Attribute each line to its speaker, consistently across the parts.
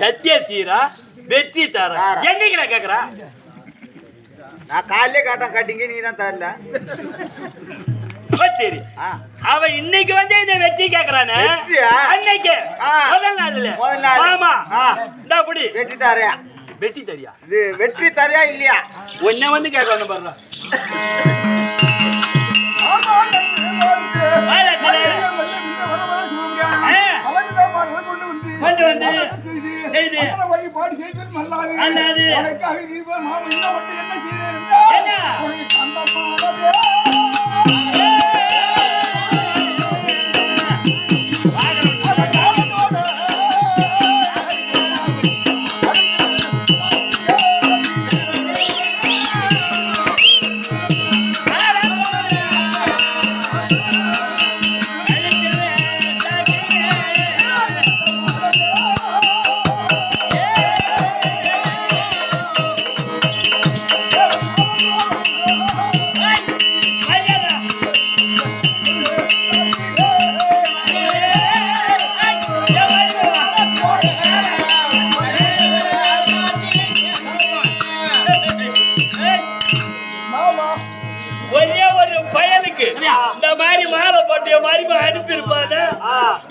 Speaker 1: சத்தியத்தீரா வெற்றி தாரா என்னைக்கு நான் கேக்குறா?
Speaker 2: நான் காலையிலே காட்டேன் கட்டிங்க, நீ தான் தரல.
Speaker 1: சரி, அவ இன்னைக்கு வந்து இந்த வெற்றி கேக்குறானே, அன்னைக்கு முதல் நாள் ஆமா இந்த புடி
Speaker 2: வெற்றி தாரியா?
Speaker 1: வெற்றி தரியா?
Speaker 2: இது வெற்றி தரியா இல்லையா?
Speaker 1: ஒன்ன வந்து கேட்கணும் பாருங்க. கொண்டு வந்து செய்து அல்லாது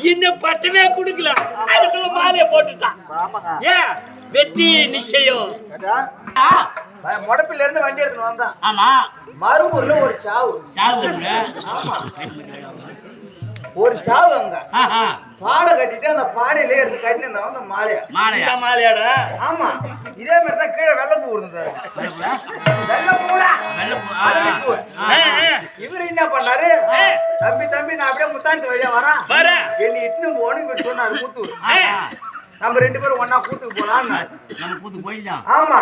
Speaker 1: இன்னும் பட்டமே குடுக்கல, அதுக்குள்ள மாலையை போட்டுட்டான். ஏன் வெற்றி நிச்சயம்.
Speaker 2: முடப்பில இருந்து வண்டி எடுத்து வந்தான்.
Speaker 1: ஆமா,
Speaker 2: மறுபூர்ல ஒரு சாவு. ஒரு சாவு அங்க பாடை கட்டிட்டு அந்த பாடையிலே எடுத்து கட்டி அந்த மாலையாடா. ஆமா, இதே மாதிரி தான் கீழே வெள்ளப்பூ இருந்தது. இவரு என்ன பண்ணாரு, தம்பி தம்பி நான் அப்படியே முத்தாண்டி வழியா வரேன், என்னை இட்டுன்னு போன்னு சொன்னாரு. கூத்தூர் நம்ம ரெண்டு பேரும் ஒன்னா கூத்துக்கு போலாம். ஆமா,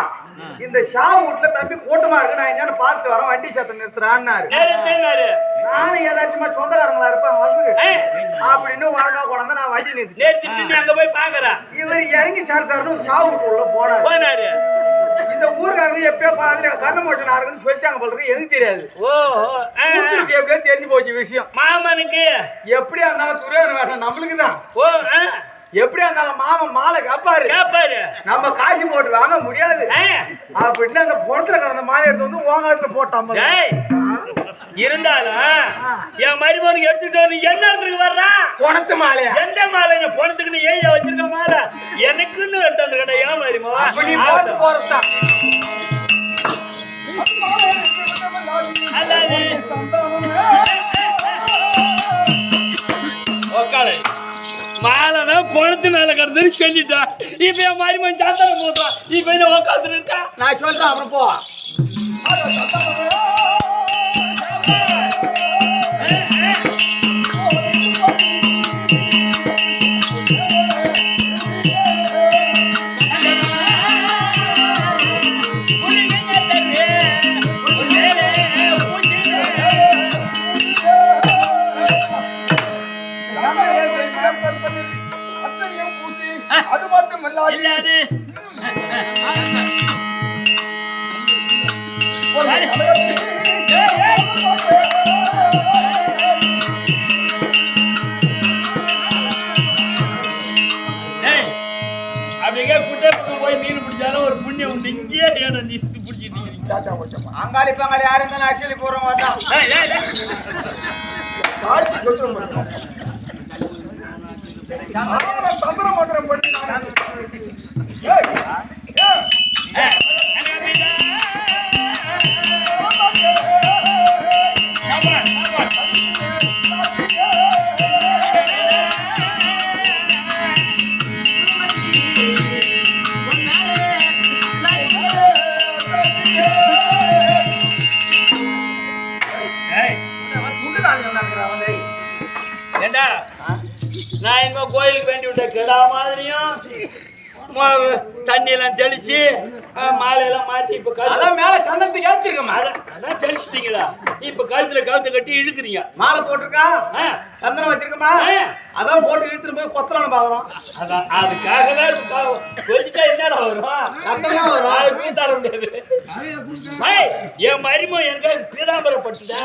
Speaker 2: இந்த ஷாவு வீட்டுல தம்பி கூட்டமா இருக்கு, நான் என்ன பார்த்து வரேன், வண்டி சத்தம் நிறுத்துறான்னாரு. நானும் ஏதாச்சுமா சொந்தக்காரங்களா இருப்பேன் வந்து அப்படின்னு வாழ்க்கா கொண்டாந்து நான் வண்டி நிறுத்தி
Speaker 1: அங்க போய் பாக்குறேன்.
Speaker 2: இவர் இறங்கி சார்னு ஷாவு வீட்டு உள்ள போனாரு. இந்த ஊருக்காரங்க எப்பயோ பாத்து கர்ணமோஷன் ஆகுன்னு சொல்லிட்டாங்க போல இருக்கு, எதுக்கு தெரியாது. எப்படியோ தெரிஞ்சு போச்சு விஷயம்.
Speaker 1: மாமனுக்கு
Speaker 2: எப்படியா இருந்தாலும் துரியோதன வேஷம் நம்மளுக்கு தான். எப்படியா இருந்தாலும் மாமன் மாலை காப்பாரு, நம்ம காசு போட்டு வாங்க முடியாது அப்படின்னு அந்த புறத்துல கிடந்த மாலை எடுத்து வந்து ஓங்காலத்துல போட்டாம
Speaker 1: இருந்தாலும் என் மருமகனுக்கு எடுத்துட்டு வந்து என்ன இடத்துக்கு வர்றா?
Speaker 2: பொணத்து மாலையா?
Speaker 1: எந்த மாலை? பொணத்துக்குன்னு ஏழை வச்சிருக்க மாலை எனக்குன்னு எடுத்து வந்து கடை. ஏன் மருமகன்
Speaker 2: போறதான்
Speaker 1: மாலைனா பொணத்து மேல கிடந்து செஞ்சுட்டா. இப்ப என் மருமகன் சாத்தான போட்டான், இப்ப என்ன உட்காந்துட்டு இருக்கா?
Speaker 2: நான் சொல்றேன், அப்புறம் போ.
Speaker 1: அப்படியே குட்டை பக்கம் போய் மீன் பிடிச்சாலும் ஒரு புண்ணியம் உண்டு. இங்கேயே ஏன்னா நீ பிடிச்சிட்டு
Speaker 2: அங்காளி பங்காளி யாரு இருந்தாலும் ஆக்சுவலி போடுற மாதிரி தான். சந்திர மந்திரம் பண்ணி
Speaker 1: ஏண்டா நான் இனிமே கோயிலுக்கு வேண்டி விட்ட கிடா மாதிரியும் தண்ணியெல்லாம் தெளிச்சு மாலையெல்லாம் மாட்டி இப்ப
Speaker 2: அதான் மேல சந்தனத்துக்கு ஏற்றிருக்கமா
Speaker 1: அதான் தெளிச்சிட்டீங்களா? இப்ப கழுத்துல கவுத்து கட்டி இழுக்கிறீங்க.
Speaker 2: மாலை போட்டிருக்கா, சந்தனம் வச்சிருக்கமா, அதான் போட்டு இழுத்துட்டு போய் கொத்தலான்னு பாக்குறோம்.
Speaker 1: அதான் அதுக்காகதான் கொஞ்சிட்டா என்னடா வரும்?
Speaker 2: சத்தம் வரும்.
Speaker 1: அது கூத்தாட முடியாது. என் மருமோ எனக்கு பீதாம்பரப்பட்டுட்டா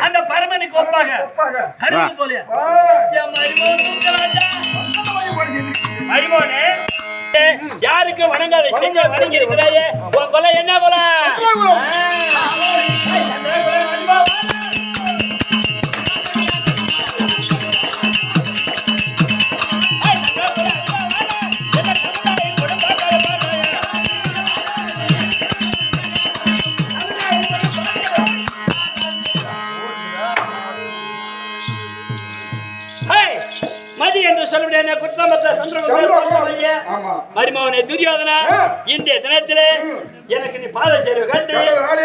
Speaker 1: அந்த பரமனுக்கு ஒப்பாக மருமோனே யாருக்கு வணங்காத செஞ்ச வணங்கி இருக்கிறாயே உன் கொலை என்ன கொலை? மதி என்று சொல்ல குற்றமற்ற மருமகனே துரியோதனா, இன்றைய தினத்திலே எனக்கு நீ பாத சேர்வு கண்டு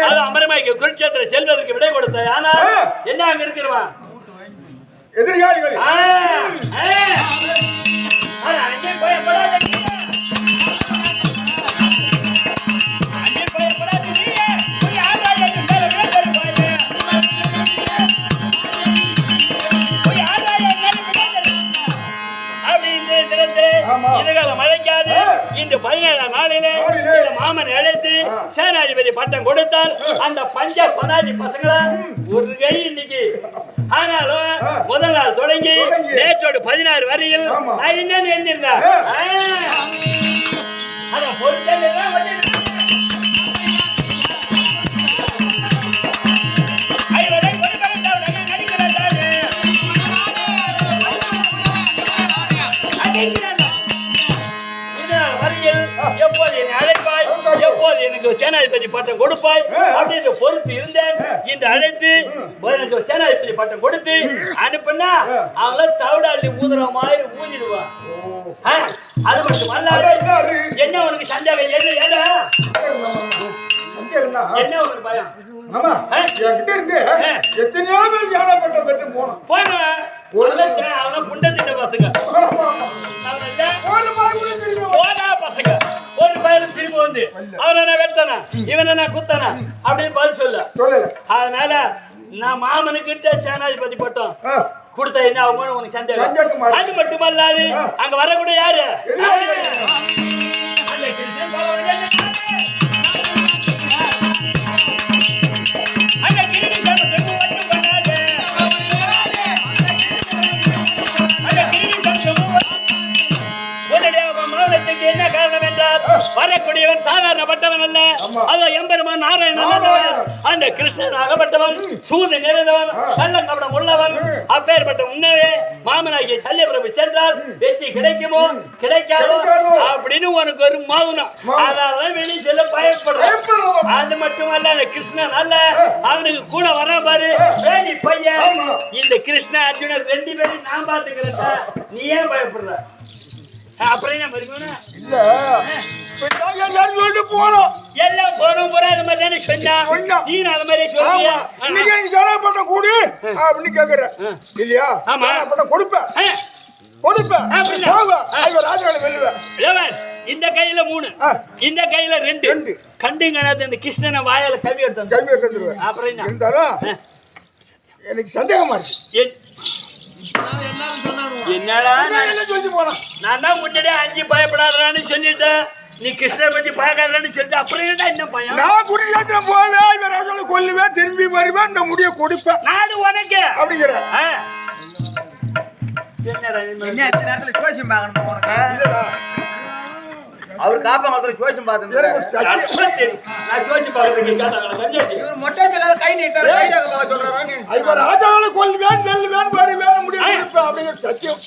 Speaker 1: அது அமரமாய்க்கு குருட்சேத்திர செல்வதற்கு விடை கொடுத்த. ஆனா என்ன அங்க இருக்கிறவா
Speaker 2: எதிர்காலிகள்
Speaker 1: இதுகால மழைக்காது. இன்று 17ஆம் நாளிலே மாமன் அழைத்து சேனாதிபதி பட்டம் கொடுத்தால் அந்த பஞ்ச பனாதி பசங்கள ஒரு கை இன்னைக்கு. ஆனாலும் முதல் நாள் தொடங்கி நேற்றோடு 16 வரையில் நான் என்னன்னு எழுந்திருந்தேன். அதான் பொருட்கள் எப்போது என்னை அழைப்பாய், எப்போது எனக்கு சேனாதிபதி பட்டம் கொடுப்பாய் அப்படின்னு பொறுத்து இருந்தேன். இன்று அழைத்து எனக்கு சேனாதிபதி பட்டம் கொடுத்து அனுப்புனா அவங்கள தவிடாளி ஊதுற மாதிரி ஊதிடுவா. அது மட்டும் அல்லாது என்ன உனக்கு சந்தேகம்? என்ன உனக்கு பயம்?
Speaker 2: எத்தனையோ பேர் ஞான பட்டம் பெற்று போனோம்.
Speaker 1: அவன் புண்டத்திட்ட பசங்க பசங்க ஒரு பயிலும் திரும்ப வந்து அவனை நான் வெட்டானா இவனை நான் குத்தானா அப்படின்னு பதில் சொல்ல. அதனால நான் மாமனுக்கிட்ட சேனாதிபதி பட்டம் கொடுத்த என்ன ஆகும்னு உனக்கு சந்தேகம். அது மட்டுமல்லாது அங்க வரக்கூடிய யாரு என்ன காரணம் என்றால் வரக்கூடியவன் சாதாரணப்பட்டவன் அல்ல. அதோ எம்பெருமான் நாராயணன் அந்த கிருஷ்ணன் ஆகப்பட்டவன் சூது நிறைந்தவன் கள்ளம் கபடம் உள்ளவன். அப்பேற்பட்ட உன்னவே மாமனாகிய சல்லியபிரபு சென்றால் வெற்றி கிடைக்குமோ கிடைக்காதோ அப்படின்னு உனக்கு ஒரு மௌனம். அதாவது வெளியே செல்ல பயப்படுறான். அது மட்டுமல்ல அந்த கிருஷ்ணன் அல்ல அவனுக்கு கூட வர பாரு வேண்டி பையன். இந்த கிருஷ்ண அர்ஜுனர் 2 பேரும் நான் பார்த்துக்கிறேன். நீ ஏன் பயப்படுற? அப்புறம் என்ன மறுக்கணும்?
Speaker 3: இல்ல எல்லாரும் சொல்லிட்டு போனோம்.
Speaker 1: எல்லாம் போனோம் போற அது மாதிரி தானே சொன்னா நீ அது மாதிரி சொல்றியா?
Speaker 3: இன்னைக்கு நீங்க செலவு பண்ண கூடு அப்படின்னு கேக்குற இல்லையா?
Speaker 1: ஆமா.
Speaker 3: பண்ண கொடுப்பேன் கொடுப்பேன் ராஜாவை வெல்லுவேன்.
Speaker 1: இந்த கையில 3 இந்த கையில 2 கண்டுங்க அந்த கிருஷ்ணனை வாயால கவி எடுத்து அப்புறம் என்ன
Speaker 3: இருந்தாலும் எனக்கு சந்தேகமா இருக்கு.
Speaker 1: என்னடா
Speaker 3: சொல்லி போனா
Speaker 1: நான் தான் முன்னாடியே 5 பயப்படாதான்னு சொல்லிட்டேன். நீ கிருஷ்ணனை பத்தி பார்க்காதான்னு சொல்லிட்டு அப்புறம் என்ன இன்னும் பயம்?
Speaker 3: நான் குடியாத்திரம் போவேன் ராஜாவை கொல்லுவேன் திரும்பி வருவேன் இந்த முடிய கொடுப்பேன்
Speaker 1: நாடு உனக்கு
Speaker 3: அப்படிங்கிற
Speaker 2: அவர் காப்பாங்க சோஷம் பார்த்து மொட்டை கை நீட்டாரு
Speaker 3: ராஜாவை கொல்லுவேன் வெல்லுவேன் வருவேன் முடிய கொடுப்பேன் அப்படிங்கிற சத்தியம்.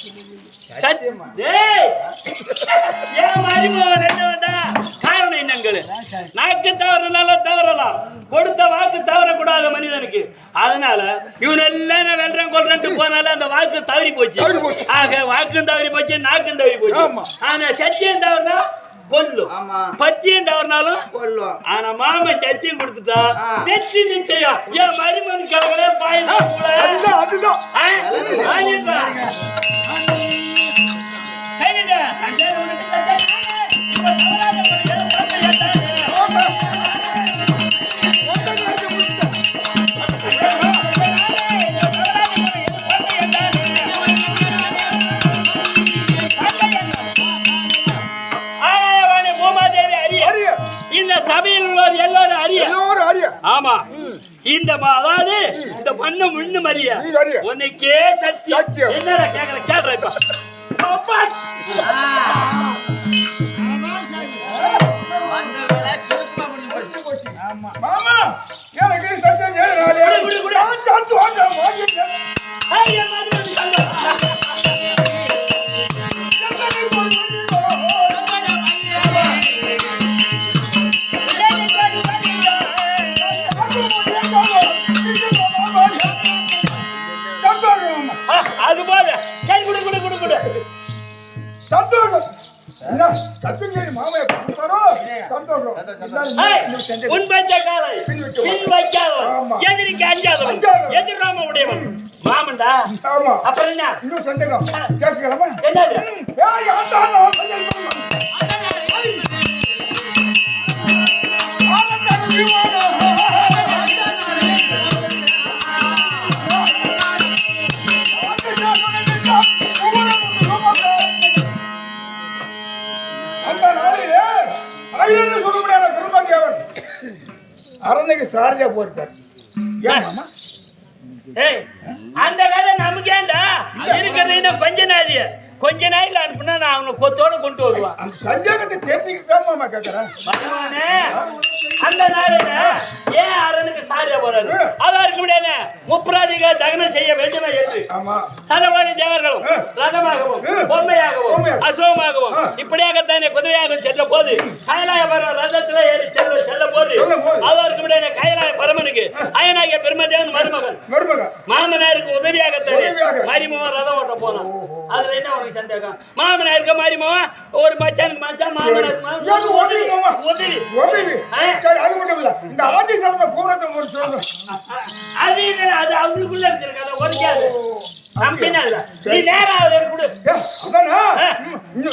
Speaker 1: காரணம் என்னங்கள் நாக்கு தவறனாலும் தவறலாம் கொடுத்த வாக்கு தவறக்கூடாத மனிதனுக்கு. அதனால இவனெல்லாம் நான் வெல்றேன் கொல்றேன் போனாலும் அந்த வாக்கு தவறி போச்சு. ஆக வாக்கும் தவறி போச்சு நாக்கும் தவறி போச்சு. ஆனா சத்தியம் தவறுனா கொல்லும் பத்தியம் தவறுனாலும் கொல்லும். ஆனா மாம சத்தியம் கொடுத்துட்டா வெற்றி நிச்சயம். என் மருமன் கிழவனே பாயில் இந்த சபையில் உள்ளவர் எல்லாரும் அறிய. ஆமா இந்த அதாவது இந்த மண்ணு முன்னு மறிய உனக்கே சத்தியம். என்னடா கேக்குற கேட்ற இப்ப
Speaker 3: மாமா எனக்கு சத்தியம்
Speaker 1: அது போல சரி குடு குடு குடு குடு
Speaker 3: சந்தோஷம். மாமையை சந்தோஷம்.
Speaker 1: உண்பஞ்ச காலை பின் வைக்காதவன் எதிரிக்கு அஞ்சாதவன் எதிராம உடையவன் மாமன்டா. அப்புறம் என்ன
Speaker 3: இன்னும் சந்தேகம் கேட்கலாமா?
Speaker 1: என்னது
Speaker 3: அரண்மைக்கு சாரதியா போயிருக்காரு.
Speaker 1: அந்த கதை நமக்கேண்டா இருக்கிறது கொஞ்ச நாள் அனுப்புனா நான் அவனை கொத்தோட கொண்டு வருவான்.
Speaker 3: அந்த சந்தேகத்தை தெரிஞ்சுக்கிட்டான் மாமா கேட்கறேன்.
Speaker 1: அந்த நாளில ஏன் அரணுக்கு சாரியா போறாரு? அதான் இருக்க முடியாது. முப்பராதிகள் தகனம் செய்ய வேண்டுமே என்று சதவாணி தேவர்களும் ரதமாகவும் பொம்மையாகவும் அசோகமாகவும் இப்படியாகத்தானே குதிரையாகவும் சென்ற போது கைலாய பரம ரதத்துல ஏறி செல்ல போது அதான் இருக்க முடியாது. கைலாய பரமனுக்கு அயனாகிய பெருமதேவன் மருமகன் மாமனாருக்கு உதவியாகத்தானே மரிமவன் ரதம் ஓட்ட போனான். அதுல என்ன உனக்கு சந்தேகம்? மாமனாருக்கு மரிமவன் ஒரு மச்சானுக்கு மச்சான் மாமனாருக்கு உதவி.
Speaker 3: அது மட்டும் இல்ல இந்த ஆர்டிஸ்ட் பூரத்தை ஒரு சொல்லுங்க.
Speaker 1: அது அவங்களுக்குள்ள இருக்கிறது ஒரிக்காது. நீ நேரா கொடு.
Speaker 3: அதானே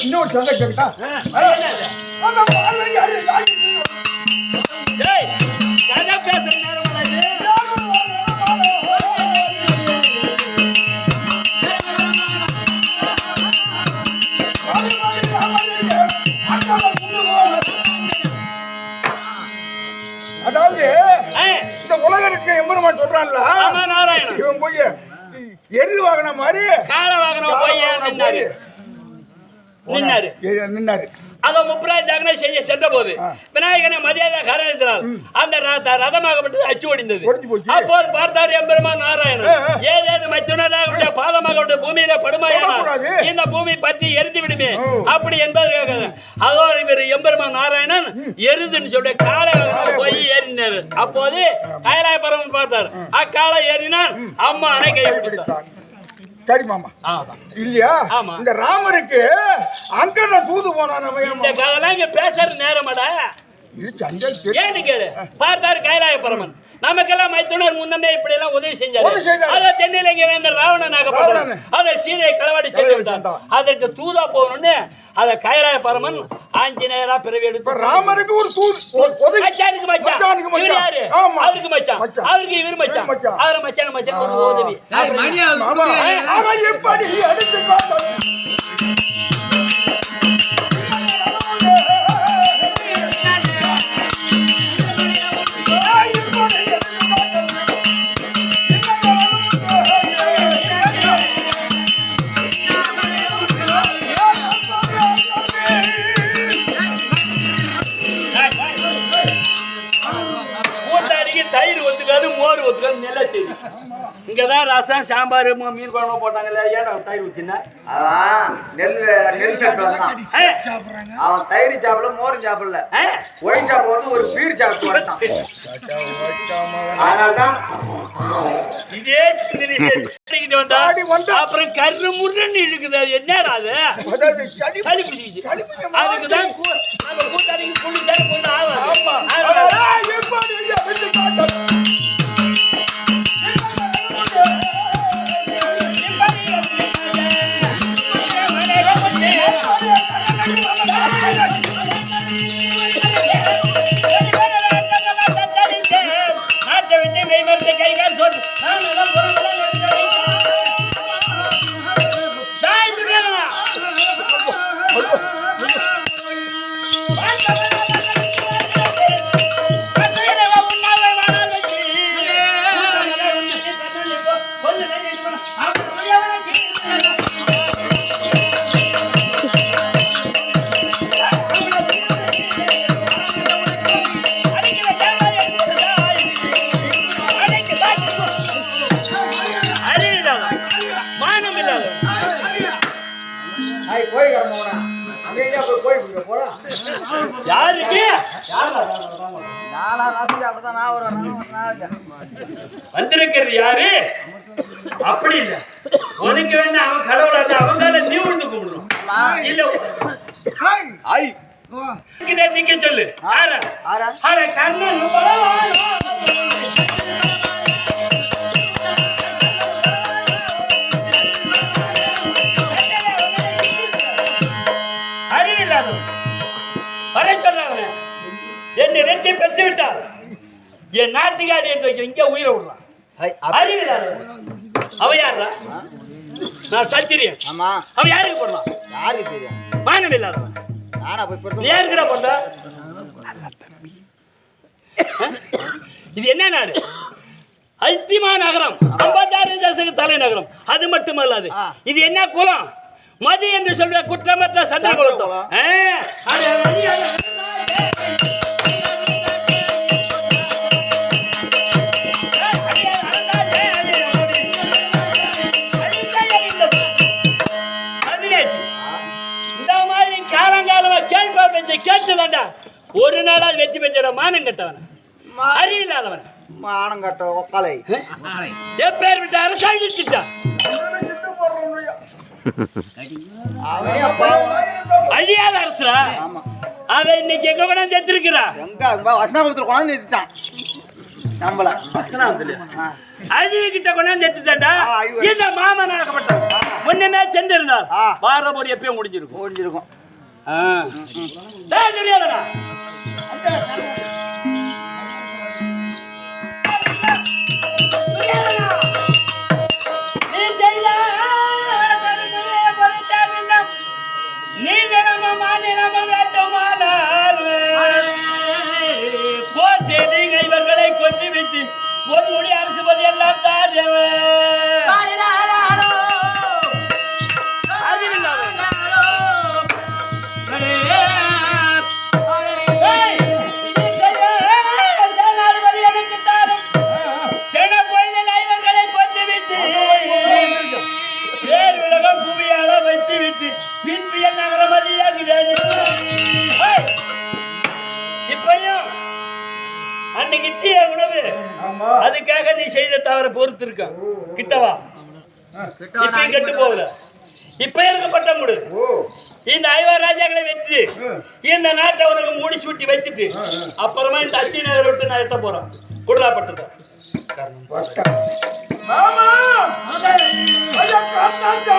Speaker 3: இன்னொரு சந்தை கேட்டா
Speaker 1: கதை பேசுற நேரம்
Speaker 3: அதாவது இந்த உலகருக்கு எம்பெருமான் சொல்றான்ல
Speaker 1: நாராயணன்
Speaker 3: இவன் போய் எரு வாகனம் மாதிரி
Speaker 1: கால வாகனம் போய்
Speaker 3: நின்னாரு.
Speaker 1: அதை முப்பராய் தகனை செய்ய சென்ற போது விநாயகனை மரியாதை காரணத்தினால் அந்த ரதமாகப்பட்டது அச்சு ஒடிந்தது. அப்போது பார்த்தார் எம்பெருமான் நாராயணன் ஏதேது மச்சுனராக பாதமாக பூமியில படுமாயானால் இந்த பூமி பற்றி எரிந்து விடுமே அப்படி என்பதற்காக அதோடு இவர் எம்பெருமான் நாராயணன் எருதுன்னு சொல்லி காலை போய் ஏறினார். அப்போது கைலாய பரமன் பார்த்தார். அக்காலை ஏறினார். அம்மா அணை கைவிட்டார்.
Speaker 3: சரி மாமா இல்லையா? இந்த ராமருக்கு அங்கன தூது போனா நம்ம
Speaker 1: இந்த கதைலாம் இங்க பேசுற நேரமாடா ஏன்னு கேளு பார்த்தாரு கைலாய பரமன் நமக்கெல்லாம் மைத்துனர் முன்னமே இப்படி எல்லாம் உதவி செஞ்சாரு அதை தென்னையில இங்க வேந்த ராவணனாகப்பட்டவன் அதை சீதையை களவாடி சென்று விட்டான் அதற்கு தூதா போகணும்னு அதை கைலாய பரமன் ஆஞ்சநேயரா பிறவி எடுத்து
Speaker 3: ராமருக்கு ஒரு தூது
Speaker 1: மச்சானுக்கு மச்சான் இவர் யாரு அவருக்கு மச்சான் அவருக்கு இவர் மச்சான் அவரு மச்சான் ஒரு உதவி
Speaker 3: அவன் எப்படி எடுத்து காட்ட
Speaker 1: தயிர் ஒத்துக்காது மோர் ஒத்துக்காது நல்லா தெரியும் இங்கதான் ரசம் சாம்பார் மீன் குழம்பு போட்டாங்கல்ல ஏன்னா தயிர் ஊத்தினா
Speaker 2: நெல் சாப்பிட்டு வந்தான் அவன் தயிர் சாப்பிடல மோரும் சாப்பிடல ஒயின் சாப்பிடுவது ஒரு பீர் சாப்பிட்டு வந்தான் அதனால்தான்
Speaker 1: இதே வந்தா அப்புறம் கரு முருன்னு இழுக்குது அது என்னடா அது சளி பிடிச்சிச்சு அதுக்குதான் நம்ம கூட்டாளிக்கு குளிச்சா கொஞ்சம் ஆகும் நாட்டை விட்டு மெய்மருந்து கைகால் சொல் வந்திருக்கிறது யாரு அப்படி இல்ல உனக்கு வேணா அவன் கடவுள் அவங்கால நீ உழுந்து கும்பிடணும் இல்ல நீங்க சொல்லு கண்ணன் அறிவில்லாதவன் வர சொல்றாங்க என்னை வெற்றி பெற்று விட்டார் என் நாட்டுக்காடி எடுத்து வைக்க இங்க உயிரை விடுறான் அறிவில்லாதவன் அவன் யாரா நான் சத்திரியன் அவன் யாருக்கு போடுறான்
Speaker 2: யாருக்கு தெரியும்
Speaker 1: மானம் இல்லாதவன் நீ யாருக்குடா போட்ட இது என்ன நாடு ஐத்திமா நகரம் 56 தேசத்துக்கு தலைநகரம் அது மட்டுமல்லாது இது என்ன குலம் மதி என்று சொல்ற குற்றமற்ற சண்டை குலத்தம் இந்த மாதிரி காலங்காலமா கேள்வி பெஞ்ச கேட்டுதாண்டா ஒரு நாளால் வெற்றி பெற்ற மானம் கட்டவன் அறிவில்லாதவன்
Speaker 2: மானம் கட்ட ஒக்காலை
Speaker 1: எப்பேர் விட்டு அரசாங்கிட்டான் அழியாத அரசா அதை இன்னைக்கு எங்க வேணா சேர்த்திருக்கிறா
Speaker 2: வசனாபுரத்துல கொண்டாந்து நிறுத்திட்டான் நம்மள
Speaker 1: அழிவு கிட்ட கொண்டாந்து எடுத்துட்டாண்டா இந்த மாமனாகப்பட்டான் முன்னமே சென்று இருந்தால் வாரம் ஒரு எப்பயும் முடிஞ்சிருக்கும் தெரியாதடா நீ தினமும் மாநிலமும் வேண்டுமானால் போர் செய்து இவர்களை கொண்டுவிட்டு ஒரு மொழி அரசு பதி எல்லாம் அதுக்காக நீ செய்த தவற பொறுத்து இருக்க கிட்டவா இப்ப கெட்டு போகல இப்ப இருக்கப்பட்ட முடு
Speaker 3: ஓ
Speaker 1: இந்த 5 ராஜாக்களை வெற்றி இந்த நாட்டை உனக்கு மூடி சூட்டி வைத்துட்டு அப்புறமா இந்த அத்தி நகரை விட்டு நான் எட்ட போறேன் குடலாப்பட்டு
Speaker 3: மாமா ஐயா காத்தாங்க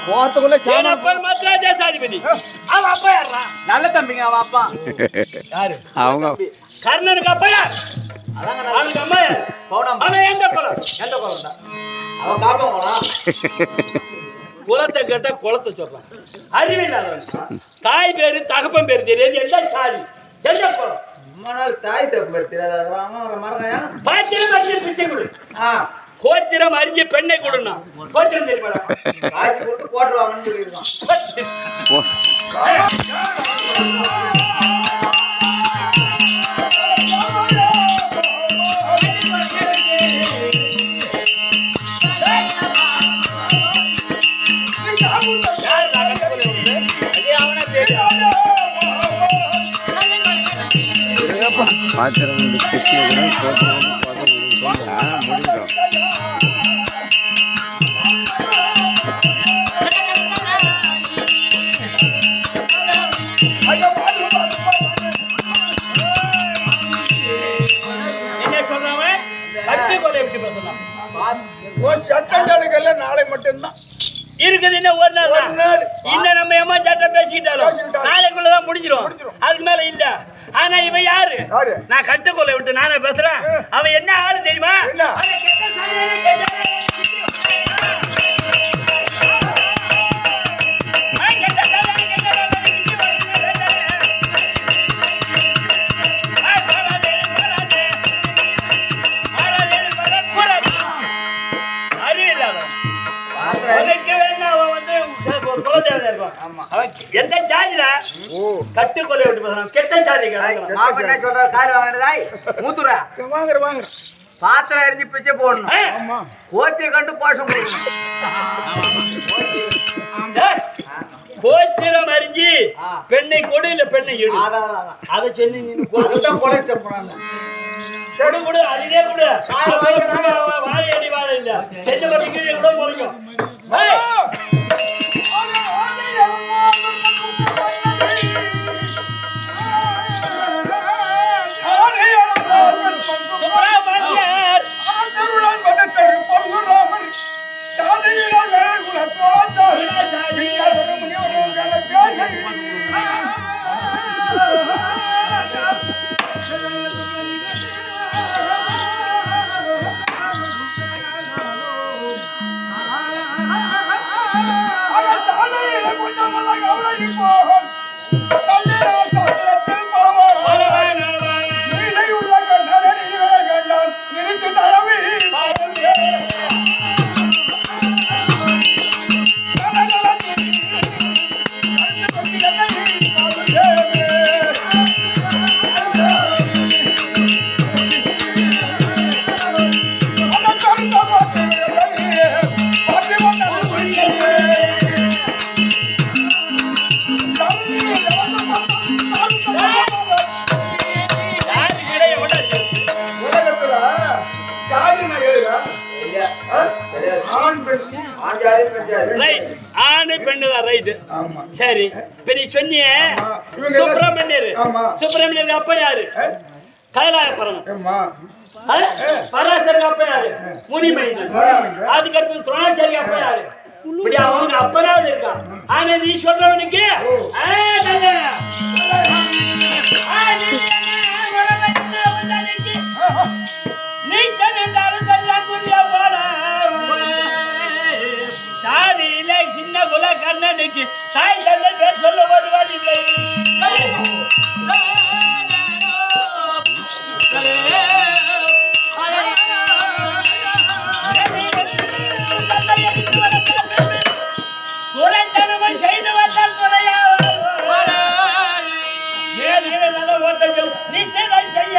Speaker 2: போறதுக்குள்ள நல்ல தம்பிங்க அவன் அப்பா
Speaker 4: அவங்க
Speaker 1: கர்ணனுக்கு அப்பா யார் அவனுக்கு அம்மா யார் அவன் எந்த குலம்
Speaker 2: அவன் காப்பாங்களா
Speaker 1: குலத்தை கேட்டா குலத்தை சொல்றான் அறிவில்லாதவன் தாய் பேரு தகப்பன் பேரு தெரியாது எந்த சாதி எந்த குலம்
Speaker 2: ரொம்ப நாள் தாய் தப்பு பேர் தெரியாத மறந்தாயா
Speaker 1: பாத்திரம் அறிஞ்சு பிச்சை கொடு கோத்திரம் அறிஞ்சு பெண்ணை கொடுனா கோத்திரம் தெரியுமா
Speaker 2: காசு கொடுத்து போட்டுருவாங்கன்னு சொல்லியிருக்கான்
Speaker 4: பாத்திரம் முடிஞ்சோம்
Speaker 1: என்ன சொல்றவன் கட்டு கொலை எப்படி பேசலாம்
Speaker 3: சட்டங்களுக்கெல்லாம் நாளை மட்டும்தான்
Speaker 1: இருக்குது இன்னும் ஒரு நாள் தான். இன்னும் நம்ம ஏமா சட்டம் பேசிக்கிட்டாலும் நாளைக்குள்ளதான் முடிஞ்சிடும் அதுக்கு மேல இல்ல ஆனா இவன் யாரு நான் கட்டுக்கொலை விட்டு நானே பேசுறேன் அவன் என்ன ஆளு தெரியுமா அவன் கெட்ட சாமியாரே கேட்டாரு. அவன் கெட்ட சாமியாரே கேட்டாரு. எந்த ஜாதில கட்டுக்கொலை விட்டு பேசுறான் கெட்ட ஜாதி
Speaker 2: என்ன சொல்ற கால் வாங்கினதாய் மூத்துறா
Speaker 3: வாங்குற
Speaker 2: பாத்திரம் எரிஞ்சு பிச்சை போடணும் கோத்தியை கண்டு போஷம்
Speaker 1: கோத்திரம் அறிஞ்சு பெண்ணை கொடு இல்ல பெண்ணை எடு அதை சொல்லி நீ கொடு கொடு அதுவே கொடு வாழை அடி வாழை இல்ல செஞ்ச பத்தி கீழே கூட முடியும் ஆண் ஆணு பெண்ணு தான் ரைட்டு
Speaker 3: ஆமா
Speaker 1: சரி இப்ப நீ சொன்னியே
Speaker 3: ஆமா. இவங்க
Speaker 1: சுப்பிரமணியர்
Speaker 3: ஆமா.
Speaker 1: சுப்பிரமணியருக்கு அப்ப யாரு கைலாயபுரம்
Speaker 3: ஏம்மா
Speaker 1: பராசருக்கு அப்ப யாரு முனிமைந்தன் அதுக்கடுத்து துணாச்சாரிக்கு அப்ப யாரு இப்படி அவங்க அப்பனாவது இருக்கான் ஆனா நீ சொல்றவனுக்கு சாதியில சின்ன குல கண்ணனுக்கு தாய் தந்தை பேர் சொல்ல வருவார் இல்லை குறைந்தனமும் செய்து வந்தால் ஓட்டங்கள் நிச்சயம் செய்ய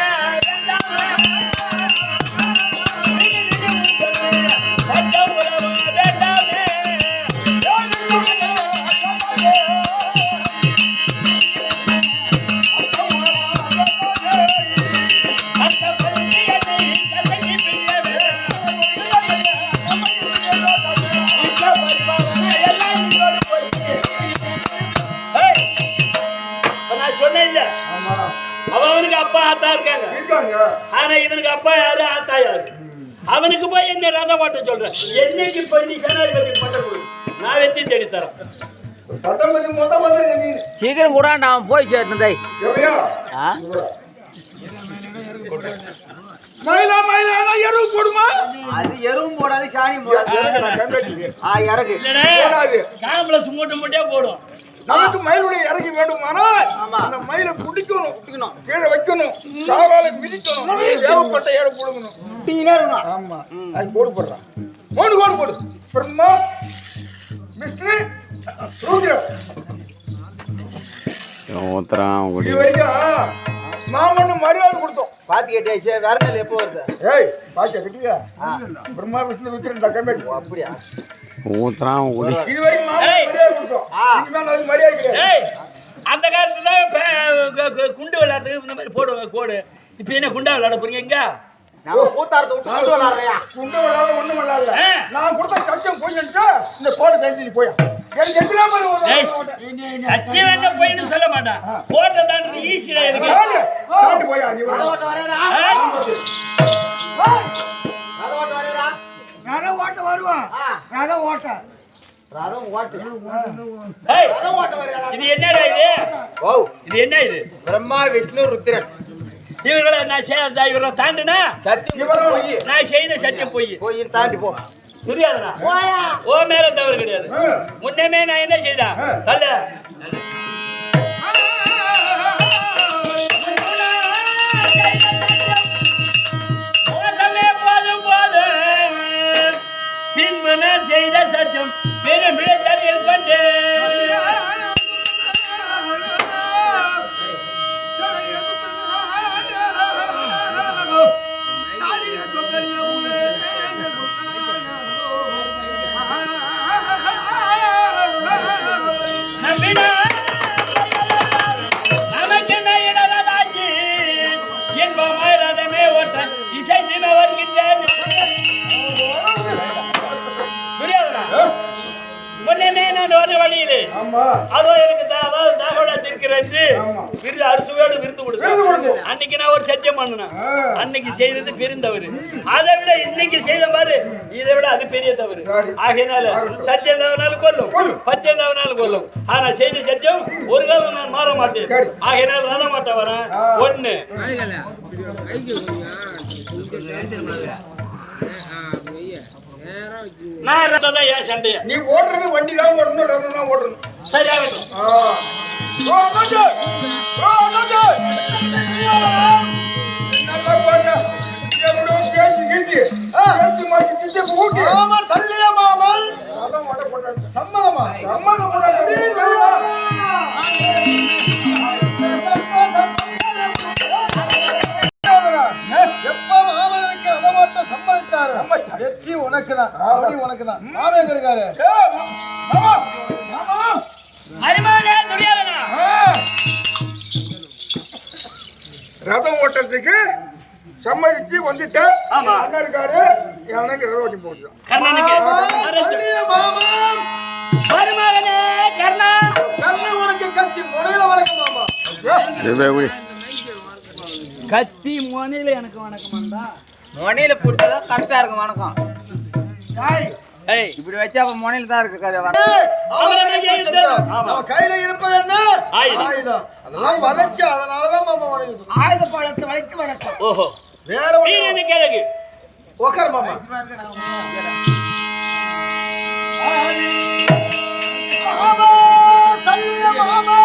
Speaker 1: அவனுக்கு அப்பா ஆத்தா இருக்காங்க ஆனா இவனுக்கு அப்பா யாரு ஆத்தா யாரு அவனுக்கு போய் என்ன ரதம் ஓட்ட சொல்ற என்னைக்கு போய் நீ சேனாதிபதி பட்ட போய் நான் வெற்றி தேடி தரேன்
Speaker 2: சீக்கிரம் கூட நான் போய் சேர்ந்ததை
Speaker 3: எருவு போடுமா
Speaker 2: அது எருவும் போடாது சாணியும் போடாது இறகு
Speaker 1: காம்பளஸ் மூட்டை மூட்டையா போடும்
Speaker 3: நமக்கு மயிலுடைய இறங்கி வேண்டுமானால் அந்த மயிலை குடிக்கணும் கீழே வைக்கணும் சாவால மிதிக்கணும் தேவைப்பட்ட ஏற போடுக்கணும் ஆமா அது கோடு போடுறான் கோடு போடு பிரம்மா விஷ்ணு ருத்ரன் இது வரைக்கும் மாமன்னு மரியாதை கொடுத்தோம்
Speaker 2: பாத்தி கட்டியாச்சு வேற நாள் எப்போ வருது
Speaker 3: ஏய் பாத்தியா கட்டியா பிரம்மா விஷ்ணு ருத்ரன் டக்கமேட்
Speaker 2: அப்படியா
Speaker 3: இது வரைக்கும் மாமன்னு மரியாதை கொடுத்தோம் இனிமேல் அது மரியாதை கிடையாது
Speaker 1: அந்த காலத்துல குண்டு விளையாட்டுக்கு இந்த மாதிரி போடுவாங்க கோடு இப்ப என்ன குண்டா விளையாட போறீங்க எங்க
Speaker 2: கூத்தாரத்தை விட்டு குண்டு விளையாடுறியா
Speaker 3: குண்டு விளையாட ஒண்ணும் விளையாடல நான் கொடுத்த சத்தியம் போயிட்டு இந்த கோடு கழிஞ்சு போயா
Speaker 1: சத்தியம் வேண்டாம் போயின்னு சொல்ல மாட்டான் கோட்டை தாண்டி ஈஸியா இருக்கு
Speaker 3: போயா நீ ரதம் ஓட்ட வருவான் ரதம் ஓட்ட
Speaker 1: இது என்னடா இது இது என்ன இது
Speaker 2: பிரம்மா விஷ்ணு ருத்ரன்
Speaker 1: இவர்களை நான் இவரை தாண்டினா நான் செய்த சத்தியம் போய்
Speaker 2: தாண்டி போ
Speaker 1: புரியாதுண்ணா ஓ மேல தவறு கிடையாது முன்னமே நான் என்ன செய்தேன் அல்ல மோசமே போதும் போதும் பின்பு நான் செய்த சத்தியம் பெரும் விளைச்சலில் கொண்டு நமக்கு மேயிடலாச்சு இன்பமாய் ரதமே ஓட்ட இசை நிமை வருகின்றேன் புரியாதுடா முன்னமே நான் ஒரு வழியிலே அதோ எனக்கு அதாவது தகவலா இருக்கிறது விருது அரிசுவோடு விருது கொடுத்தேன் அன்னைக்கு நான் ஒரு சத்தியம் பண்ணினேன் அன்னைக்கு செய்தது பெருந்தவரு அதை விட இன்னைக்கு செய்த பாரு இதை விட அது பெரிய தவறு ஆகையினால சத்தியம் தவறாலும் கொல்லும் பத்தியம் தவறாலும் கொல்லும் ஆனா செய்த சத்தியம் ஒரு காலம் நான் மாற மாட்டேன் ஆகையினால ரத மாட்டேன் வரேன் ஒண்ணு நான் ரதம் ஏன் சண்டைய
Speaker 3: நீ ஓடுறது வண்டி தான் ஓடணும் ரதம் தான் ஓடணும்
Speaker 1: சரியாகட்டும்
Speaker 3: நல்லா பாருங்க எவ்வளோ கேட்டு மாட்டி ஊட்டி ஆமா சல்லிய மாமல் ரதம் ஓட போட்டாங்க சம்மதமா சம்மதம் போட்டாங்க எப்ப மாமனுக்கு ரதமாட்ட சம்மதித்தாரு வெற்றி உனக்குதான் அப்படி உனக்குதான் மாமன் எங்க இருக்காரு ரதம் ஓட்டத்துக்கு சம்மதிச்சு வந்துட்டு அண்ணன் இருக்காரு எனக்கு ரதம் ஓட்டி போட்டு
Speaker 1: மருமகனே கர்ணா
Speaker 3: கண்ணு உனக்கு கட்சி முனையில வணக்கம் மாமா.
Speaker 1: கத்தி மோனில எனக்கு வணக்கம்டா.
Speaker 2: முனையில போட்டாதான் கரெக்டா இருக்கும் வணக்கம்.
Speaker 1: ஏய்
Speaker 2: இப்படி வச்சா அப்ப முனையில தான் இருக்கு கதை வணக்கம்.
Speaker 3: நம்ம கையில இருப்பது என்ன? ஆயுதம். அதெல்லாம் வளைச்சு அதனாலதான் மாமா வணங்குது. ஆயுத பழத்தை வைக்க வணக்கம்.
Speaker 1: ஓஹோ
Speaker 3: வேற
Speaker 1: நீர் என்ன கேளுங்க.
Speaker 3: உட்கார் மாமா. மாமா சல்லிய மாமா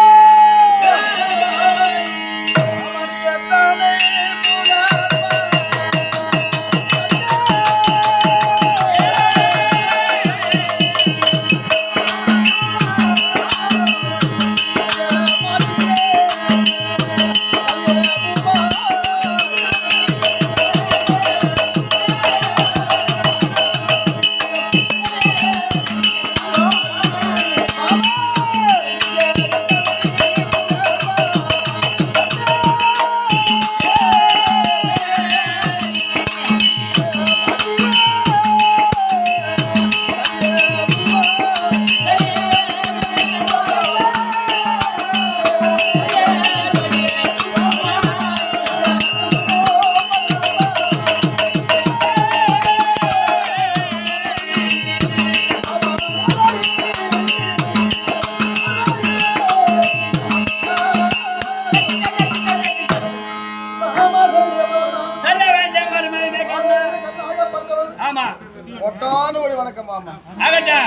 Speaker 3: ஒட்டான ஒரு வணக்கம் மாமா.
Speaker 1: ஆகட்டா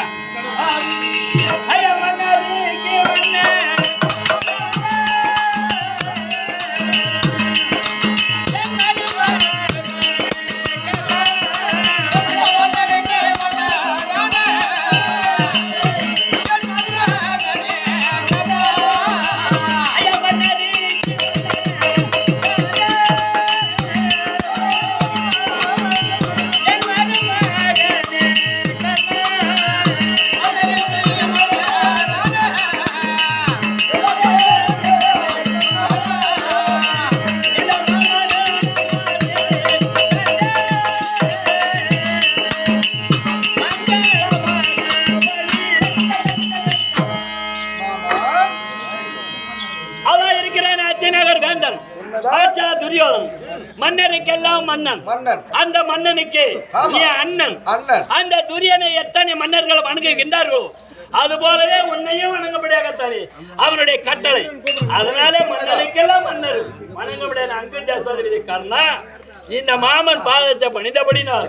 Speaker 1: ஐயா மன்னாரிக்கு வண்ணே மன்னருக்கெல்லாம் மன்னன். அந்த மன்னனுக்கு அண்ணன். அந்த துரியனை எத்தனை மன்னர்கள் வணங்குகின்றார்களோ அது போலவே உன்னையும் வணங்கப்படியாகத்தானே அவனுடைய கட்டளை. அதனால மன்னருக்கெல்லாம் மன்னர் வணங்கப்படியான அங்கு தேசாதிபதி கர்ணா இந்த மாமன் பாதத்தை பணிந்தபடினால்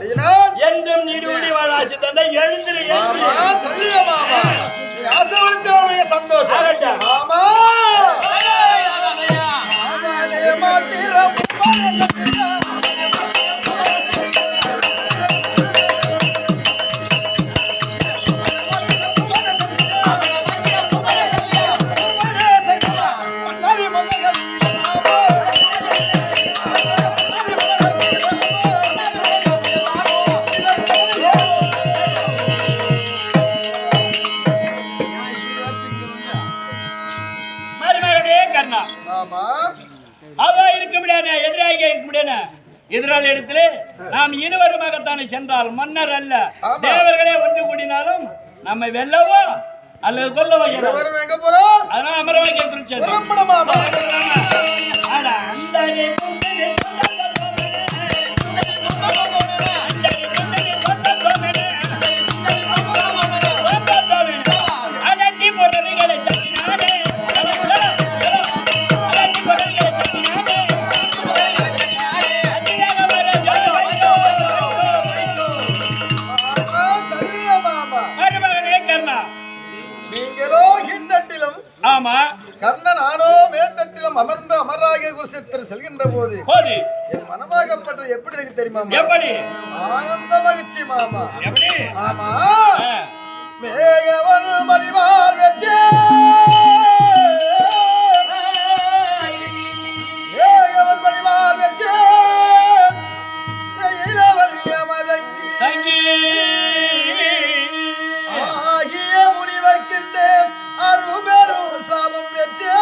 Speaker 1: என்றும் நீடுபடி வாழ ஆசி தந்த எழுந்திரு
Speaker 3: சந்தோஷம்.
Speaker 1: எதிராளி இடத்திலே நாம் இருவருமாகத்தானே சென்றால் மன்னர் அல்ல தேவர்களே ஒன்று கூடினாலும் நம்மை வெல்லவோ அல்லது கொல்லவோ அதனால அமரவாக்கிய
Speaker 3: கர்ணன் ஆனோ மேத்தட்டிலும் அமர்ந்து அமராகிய குருசேத்திரம் செல்கின்ற போது என் மனமாகப்பட்டது எப்படி இருக்கு தெரியுமா?
Speaker 1: எப்படி
Speaker 3: ஆனந்த மகிழ்ச்சி மாமா.
Speaker 1: எப்படி
Speaker 3: ஆமா மேயவன் மணிவால் வெச்சே மேயவன் மணிவால் வெச்சே இளவல்லிய மதங்கி ஆகிய முனிவர்க்கின்ற அருபெரும் சாபம் வெச்சே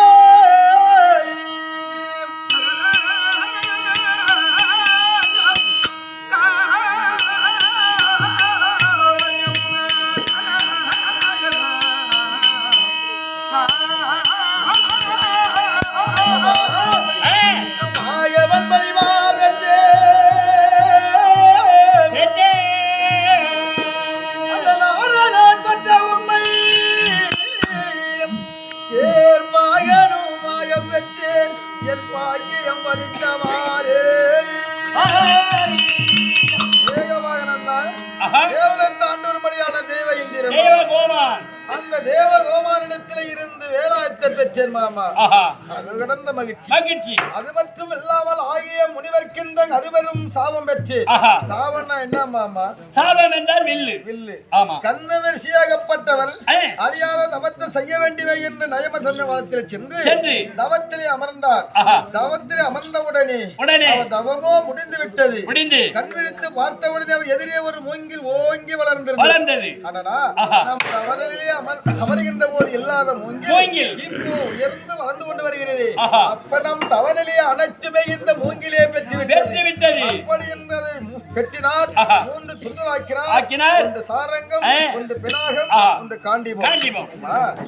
Speaker 3: தேவலன் தாண்டொருபடியான தேவ இந்திரன்
Speaker 1: தேவ கோமான்
Speaker 3: அந்த தேவ கோமானிடத்தில் இருந்து வேலாயத்தை பெற்றேன் மாமா.
Speaker 1: ஆஹா
Speaker 3: அது கடந்த மகிழ்ச்சி.
Speaker 1: மகிழ்ச்சி
Speaker 3: அது மட்டும் இல்லாமல் ஆகிய முனிவர்க்கிந்த அறுவரும் சாபம் பெற்று.
Speaker 1: ஆஹா
Speaker 3: சாபம்னா என்ன மாமா?
Speaker 1: சாபம் என்றால் வில்லு.
Speaker 3: வில்லு.
Speaker 1: ஆமா
Speaker 3: கண்ணவரிசியாகப்பட்டவர்
Speaker 1: ஏ,
Speaker 3: அறியாத தவத்தை செய்ய வேண்டியவை என்று நயமசன்ன வனத்தில் சென்று
Speaker 1: சென்று
Speaker 3: தவத்திலே அமர்ந்தார்.
Speaker 1: ஆஹா
Speaker 3: தவத்திலே அமர்ந்தவுடனே
Speaker 1: உடனே
Speaker 3: அவர் தவமோ முடிந்து விட்டது.
Speaker 1: முடிந்து
Speaker 3: கண் விழித்து பார்த்தவுடனே அவர் எதிரே ஒரு மூங்கில் ஓங்கி வளர்ந்திருந்தது.
Speaker 1: வளர்ந்தது.
Speaker 3: அடடா,
Speaker 1: ஆஹா.
Speaker 3: நாம் தவறிலே அமர்கின்ற போது இல்லாத மூங்கில்
Speaker 1: மூங்கில்
Speaker 3: இப்போ உயர்ந்து வளர்ந்து கொண்டு வருகிறது.
Speaker 1: ஆஹா.
Speaker 3: அப்ப நம் தவறிலே அனைத்துமே இந்த மூங்கிலே பெற்று
Speaker 1: வெற்றி விட்டது.
Speaker 3: அப்படி என்பதை பெற்றினார்.
Speaker 1: ஆஹா.
Speaker 3: 3 துண்டுகளாக்கினார்.
Speaker 1: ஆக்கினார்.
Speaker 3: ஒன்று சாரங்கம்,
Speaker 1: ஏ.
Speaker 3: ஒன்று பினாகம்,
Speaker 1: ஆஹா.
Speaker 3: ஒன்று காண்டீபம்.
Speaker 1: காண்டீபம்.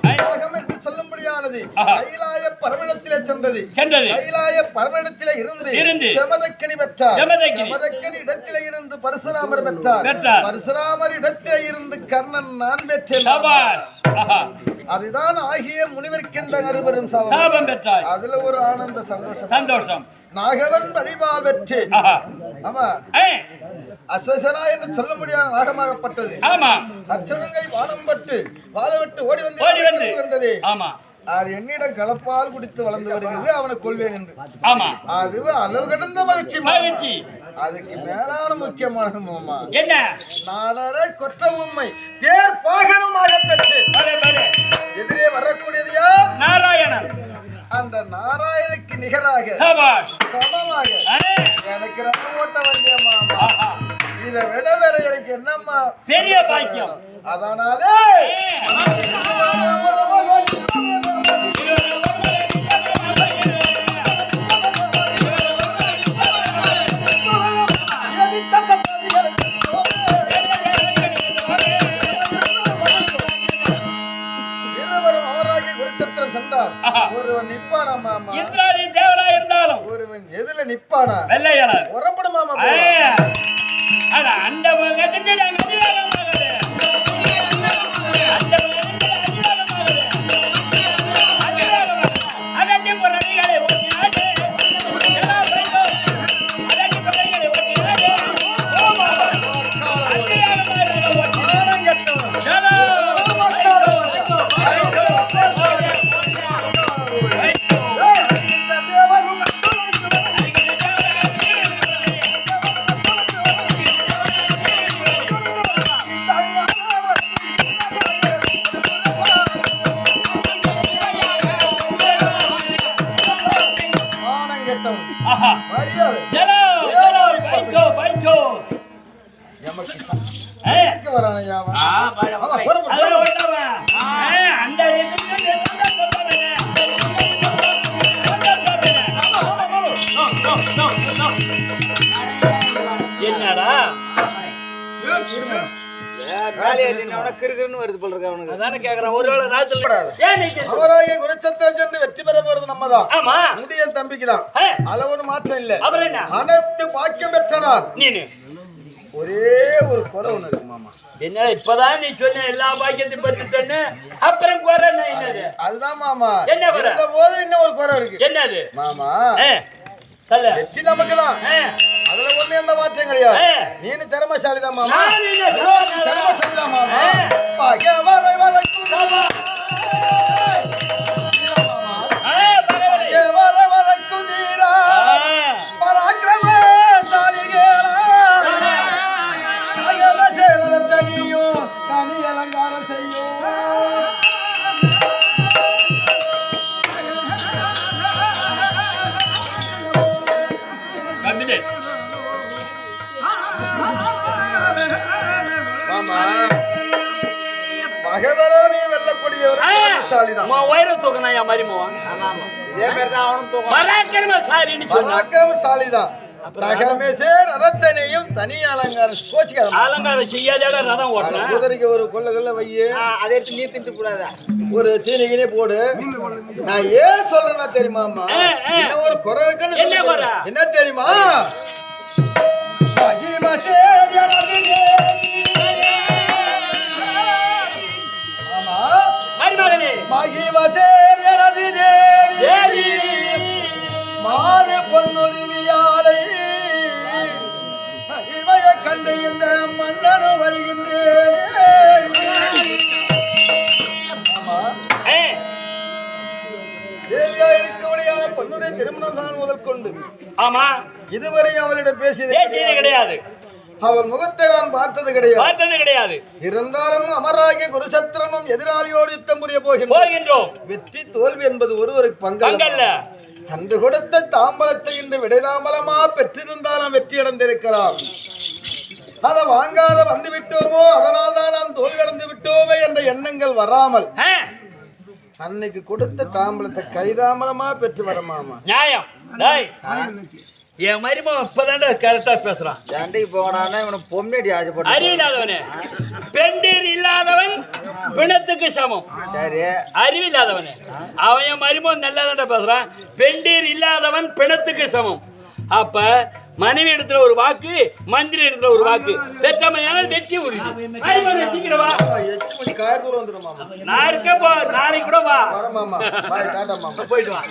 Speaker 3: பினாகம் என்று சொல்லும்படியானது
Speaker 1: ஆஹா.
Speaker 3: கைலாய பரமனிடத்திலே சென்றது.
Speaker 1: சென்றது.
Speaker 3: கைலாய பரமனிடத்திலே இருந்து செமதக்கனி பெற்றார். செமதக்கனி இடத்திலே இருந்து பரசுராமர் பெற்றார். பரசுராமர் இடத்திலே இருந்து கர்ணன் நான் பெற்றேன்.
Speaker 1: சபாஷ். ஆஹா
Speaker 3: அதுதான் ஆகிய முனிவர்க்கின்ற அறுவரும்
Speaker 1: சாபம் பெற்றார்.
Speaker 3: அதுல ஒரு ஆனந்த சந்தோஷம்.
Speaker 1: சந்தோஷம்.
Speaker 3: நாகவன் வழிபால் வெற்றி.
Speaker 1: ஆஹா
Speaker 3: ஆமா
Speaker 1: ஏ,
Speaker 3: அஸ்வசனா என்று சொல்ல முடியாத நாகமாகப்பட்டது.
Speaker 1: ஆமா
Speaker 3: அச்சனங்கை வானம் பட்டு வாழ விட்டு ஓடி
Speaker 1: ஓடி வந்து
Speaker 3: வந்தது.
Speaker 1: ஆமா
Speaker 3: அது என்னிடம் கலப்பால் குடித்து வளர்ந்து வருகிறது. அவனை கொள்வேன் என்று.
Speaker 1: ஆமா
Speaker 3: அது அளவு கடந்த மகிழ்ச்சி.
Speaker 1: மகிழ்ச்சி.
Speaker 3: அதுக்கு மேலான முக்கியமான மாமா
Speaker 1: என்ன?
Speaker 3: நானரை கொற்ற உண்மை தேர் பாகனமாக பெற்று
Speaker 1: பலே, பலே.
Speaker 3: எதிரே வரக்கூடியது யார்?
Speaker 1: நாராயணன்.
Speaker 3: அந்த நாராயணுக்கு நிகராக
Speaker 1: சபாஷ்.
Speaker 3: சமமாக
Speaker 1: ஏ,
Speaker 3: எனக்கு ரத்தம் ஓட்ட வந்திய மாமா.
Speaker 1: ஆஹா
Speaker 3: இதை விட வேற எனக்கு என்னம்மா
Speaker 1: பெரிய பாக்கியம்.
Speaker 3: அதனாலே எதிர்த்த சந்ததிகளுக்கு இருவரும் அவராகிய குருச்சத்திரம் சென்றார்.
Speaker 1: ஆஹா.
Speaker 3: ஒருவன் நிப்பானா மாமா,
Speaker 1: இந்திராணி தேவரா இருந்தாலும்
Speaker 3: ஒருவன் எதுல நிப்பானா
Speaker 1: வெள்ளையலர்.
Speaker 3: உறப்படும் மாமா.
Speaker 1: ஏ, அட அந்த முகத்தின் அஞ்சிராகமாகுது. அந்த முகத்தின் அஞ்சிராகமாகுது. அஞ்சிராகமாகுது. அதட்டி புறணிகளை ஓட்டினாடு. எல்லா பெண்ணும் அதட்டி புறணிகளை ஓட்டினாடு. அஞ்சிராகமாகுது ஓட்டி.
Speaker 3: ஆனம் கெட்டவன்.
Speaker 1: சலோ.
Speaker 3: ஆனம் கெட்டவன்.
Speaker 1: ஆஹா
Speaker 3: மரியாதை
Speaker 1: சலோ. சலோ. பைக்கோ பைக்கோ.
Speaker 3: எமக்கு
Speaker 1: ஏ,
Speaker 3: கேட்க வரானையா அவன். அவன் புறப்படு.
Speaker 1: அதுல ஓட்டவன். ஏ, அந்த இதுக்கு என்னடா அதானே கேக்குறான். ஒருவேளை ராத்திரி ஏன் நிக்கிறீங்க?
Speaker 3: அவராகிய குருச்சத்திரம் சென்று வெற்றி பெற போறது நம்மதான்.
Speaker 1: ஆமா
Speaker 3: முடிய தம்பிக்குதான்.
Speaker 1: ஏ,
Speaker 3: அதுல ஒரு மாற்றம் இல்ல.
Speaker 1: அவர் என்ன
Speaker 3: அனைத்து பாக்கியம் பெற்றனார்.
Speaker 1: நீனு
Speaker 3: ஒரே ஒரு குறை ஒண்ணு இருக்கு மாமா.
Speaker 1: என்ன இப்பதான் நீ சொன்ன எல்லா பாக்கியத்தையும் பறிச்சுட்டேன்னு அப்புறம் குறை என்னது?
Speaker 3: அதுதான் மாமா.
Speaker 1: என்ன குறை?
Speaker 3: இருந்த போது இன்னும் ஒரு குறை இருக்கு
Speaker 1: என்னது?
Speaker 3: மாமா.
Speaker 1: ஏ, சொல்லு.
Speaker 3: வெற்றி நமக்குதான்.
Speaker 1: ஏ,
Speaker 3: அதுல ஒண்ணு எந்த மாற்றம் கிடையாது.
Speaker 1: ஏ.
Speaker 3: நீனு திறமைசாலிதான் மாமா.
Speaker 1: நான் என்ன சொல்றேன்?
Speaker 3: திறமைசாலிதான் மாமா.
Speaker 1: ஏ.
Speaker 3: பகைவரை வதைக்கும்
Speaker 1: ஆமா. பரவாயில்லை.
Speaker 3: பகைவரை வதைக்கும் தீரா பராக்கிரமசாலிகளா. அகல சேரத தனியும் தனி அலங்காரம் செய்யும்.
Speaker 1: கம்பிலே.
Speaker 3: மாமா பகைவரை நீ வெல்லக்கூடியவர் திறமைசாலிதான்.
Speaker 1: உன் உயர தூக்கணும் என் மருமகன்.
Speaker 3: இதே மாதிரி தான் அவனும் தூக்கம்.
Speaker 1: பராக்கிரமசாலின்னு சொன்னா
Speaker 3: பராக்கிரமசாலிதான். தகமே சேர் ரத்தனையும் தனி அலங்காரம் கோச்சிக்காத.
Speaker 1: அலங்காரம் செய்யாத ரதம் ஓட்டணும்.
Speaker 3: குதிரைக்கு ஒரு கொள்ள வையே.
Speaker 2: அதை எடுத்து நீ திட்டு கூடாதா?
Speaker 3: ஒரு தீனிகினே போடு. நான் ஏன் சொல்றேன்னா தெரியுமாமா? என்ன ஒரு குறை இருக்குன்னு
Speaker 1: என்ன குறை?
Speaker 3: சொல்றேன். என்ன தெரியுமா? மகிமை சேர் எனது தேவி. ஆமா.
Speaker 1: மருமகனே.
Speaker 3: மகிமை சேர் எனது தேவி.
Speaker 1: தேவி.
Speaker 3: மாறு பொன்னுருவியாலை இவையை கண்டு இந்த மன்னனு வருகிறார். திருமணம் தான் முதல் கொண்டு
Speaker 1: ஆமா
Speaker 3: இதுவரை அவளிடம் பேசியது
Speaker 1: பேசியது கிடையாது.
Speaker 3: அவள் முகத்தை நான் பார்த்தது
Speaker 1: கிடையாது.
Speaker 3: இருந்தாலும் அமராகிய குருசத்திரனும் எதிராளியோடு யுத்தம் புரிய போகின்றோம். வெற்றி தோல்வி என்பது ஒருவருக்கு பங்கல்ல. அன்று கொடுத்த தாம்பலத்தை இன்று விடைதாம்பலமா பெற்றிருந்தாலும் வெற்றி அடைந்திருக்கலாம். அதை வாங்காத வந்து விட்டோமோ, அதனால் தான் நாம் தோல்வி அடைந்து விட்டோமே என்ற எண்ணங்கள் வராமல் அன்னைக்கு கொடுத்த தாம்பலத்தை கைதாம்பலமா பெற்று வரமாமா.
Speaker 1: நியாயம். என் மருமகன் இப்பதான்டா கரெக்டா பேசுறான்.
Speaker 2: சண்டைக்கு போனான்னா இவனுக்கு பொம்னடி ஆசைப்பட்டு
Speaker 1: அறிவில்லாதவனே, பெண்டீர் இல்லாதவன் பிணத்துக்கு சமம்.
Speaker 2: சரி,
Speaker 1: அறிவில்லாதவனே, அவன் என் மருமகன் நல்லாதான்டா பேசுறான். பெண்டீர் இல்லாதவன் பிணத்துக்கு சமம். அப்ப மனைவி இடத்துல ஒரு வாக்கு, மந்திரி இடத்துல ஒரு வாக்கு, பெற்றமையான வெற்றி உறுதி. சீக்கிரம் வா,
Speaker 3: 8 மணி காயத்தூர் வந்துடும் மாமா.
Speaker 1: நான் இருக்க போ, நாளைக்கு கூட வா.
Speaker 3: வரமாமா, பாய் டாடா மாமா.
Speaker 1: போயிட்டு வா.